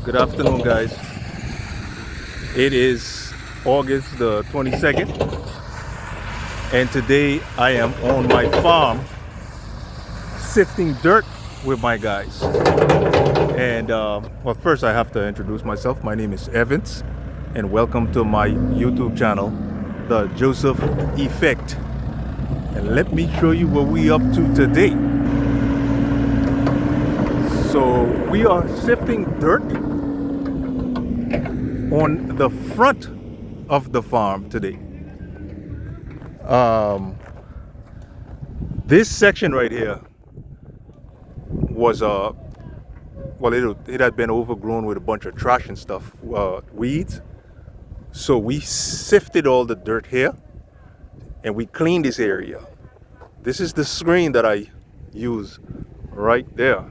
Good afternoon, guys. It is August the 22nd, and today I am on my farm sifting dirt with my guys. And well, first I have to introduce myself. My name is Evans, and welcome to my YouTube channel, The Joseph Effect. And let me show you what we up to today. So we are sifting dirt on the front of the farm today. This section right here was well, it had been overgrown with a bunch of trash and stuff, weeds. So we sifted all the dirt here and we cleaned this area. This is the screen that I use right there.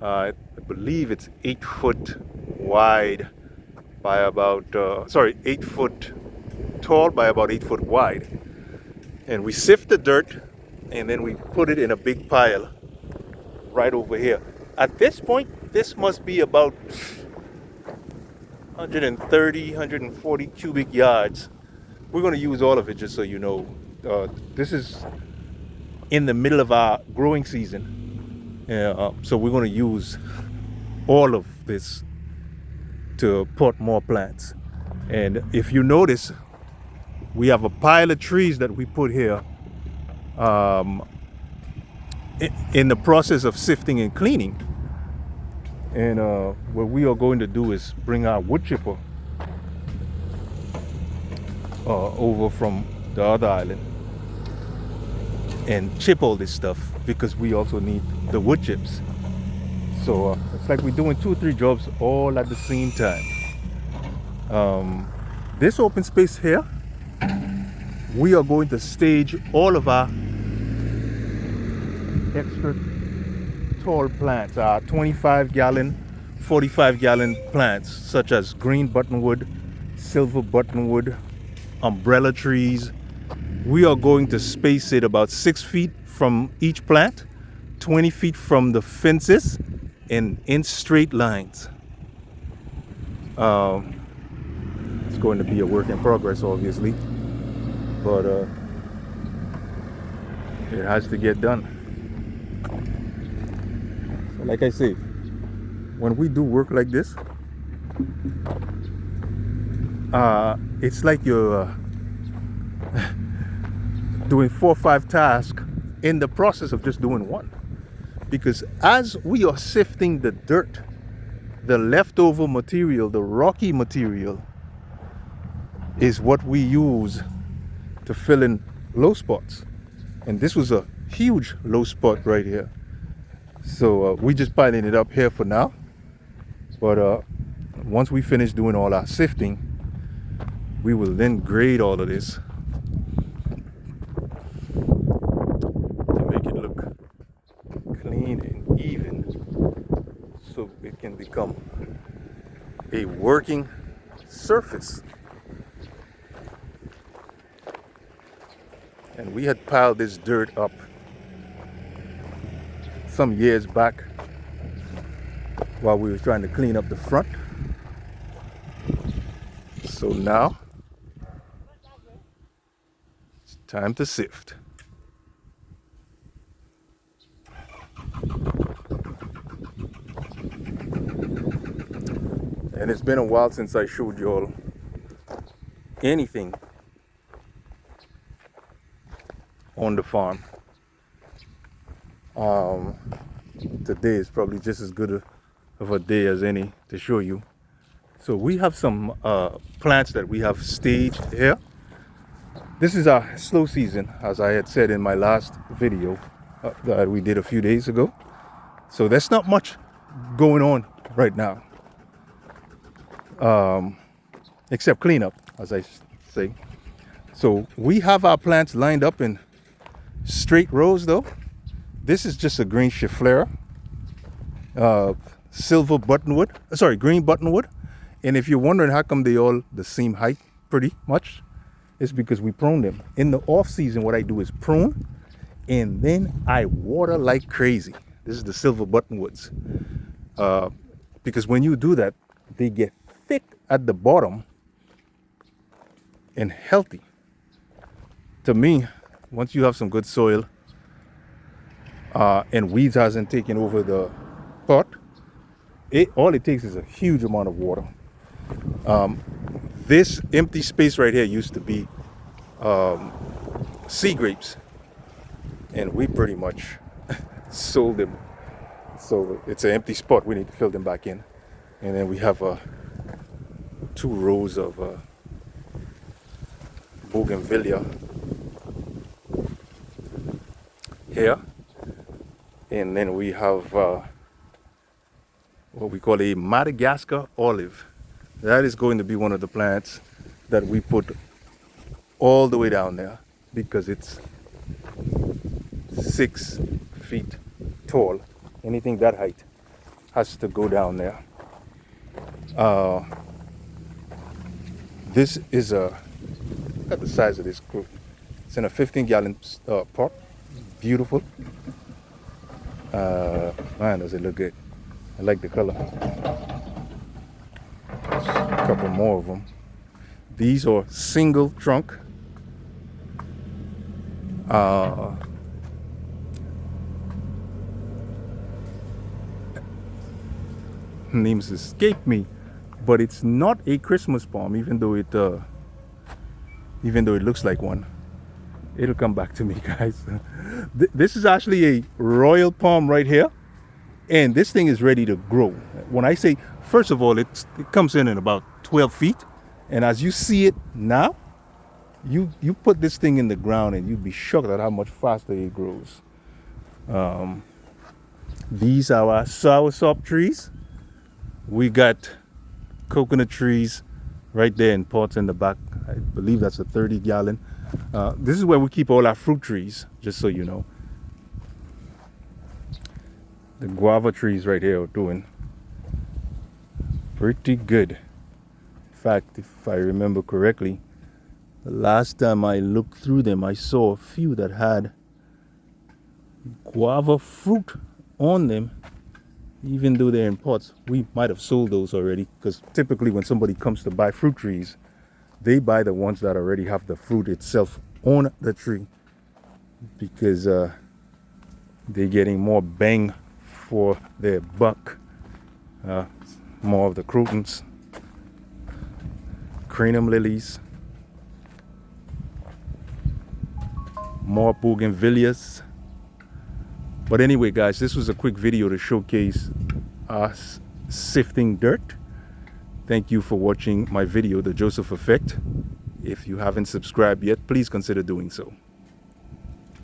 I believe it's 8 foot wide by about 8 foot tall by about 8 foot wide. And we sift the dirt and then we put it in a big pile right over here. At this point, this must be about 130, 140 cubic yards. We're going to use all of it, just so you know. This is in the middle of our growing season. So we're going to use all of this to pot more plants. And if you notice, we have a pile of trees that we put here in the process of sifting and cleaning. And what we are going to do is bring our wood chipper over from the other island and chip all this stuff, because we also need the wood chips. So it's like we're doing 2 or 3 jobs all at the same time. This open space here, we are going to stage all of our extra tall plants, our 25-gallon, 45-gallon plants, such as green buttonwood, silver buttonwood, umbrella trees. We are going to space it about 6 feet from each plant, 20 feet from the fences, and in straight lines. It's going to be a work in progress, obviously, but it has to get done. So like I say, when we do work like this, it's like you're doing 4 or 5 tasks in the process of just doing one. Because as we are sifting the dirt, the leftover material, the rocky material, is what we use to fill in low spots. And this was a huge low spot right here. So we just piling it up here for now. But once we finish doing all our sifting, we will then grade all of this to make it look clean and even, so it can become a working surface. And we had piled this dirt up some years back while we were trying to clean up the front. So now it's time to sift. And it's been a while since I showed you all anything on the farm. Today is probably just as good of a day as any to show you. So we have some plants that we have staged here. This is our slow season, as I had said in my last video that we did a few days ago. So there's not much going on right now, except cleanup, as I say. So we have our plants lined up in straight rows though. This is just a green chiflera, silver buttonwood, green buttonwood. And if you're wondering how come they all the same height pretty much, it's because we prune them. In the off season, what I do is prune and then I water like crazy. This is the silver buttonwoods. because when you do that, they get thick at the bottom and healthy. To me, once you have some good soil and weeds hasn't taken over the pot, all it takes is a huge amount of water. This empty space right here used to be sea grapes, and we pretty much sold them. So it's an empty spot. We need to fill them back in. And then we have 2 rows of bougainvillea here. And then we have what we call a Madagascar olive. That is going to be one of the plants that we put all the way down there, because it's 6 feet tall. Anything that height has to go down there. This is look at the size of this group. It's in a 15-gallon pot. Beautiful. Man, does it look good. I like the color. A couple more of them. These are single trunk. Names escape me, but it's not a Christmas palm, even though it looks like one. It'll come back to me, guys. This is actually a royal palm right here, and this thing is ready to grow. When I say, first of all, it comes in about 12 feet, and as you see it now, you put this thing in the ground and you'd be shocked at how much faster it grows. These are our soursop trees. We got coconut trees right there in pots in the back. I believe that's a 30-gallon. This is where we keep all our fruit trees, just so you know. The guava trees right here are doing pretty good. In fact, if I remember correctly, the last time I looked through them, I saw a few that had guava fruit on them. Even though they're in pots, we might have sold those already, because typically when somebody comes to buy fruit trees, they buy the ones that already have the fruit itself on the tree, because they're getting more bang for their buck. More of the crotons, crinum lilies, more bougainvilleas. But anyway, guys, this was a quick video to showcase us sifting dirt. Thank you for watching my video, The Joseph Effect. If you haven't subscribed yet, please consider doing so.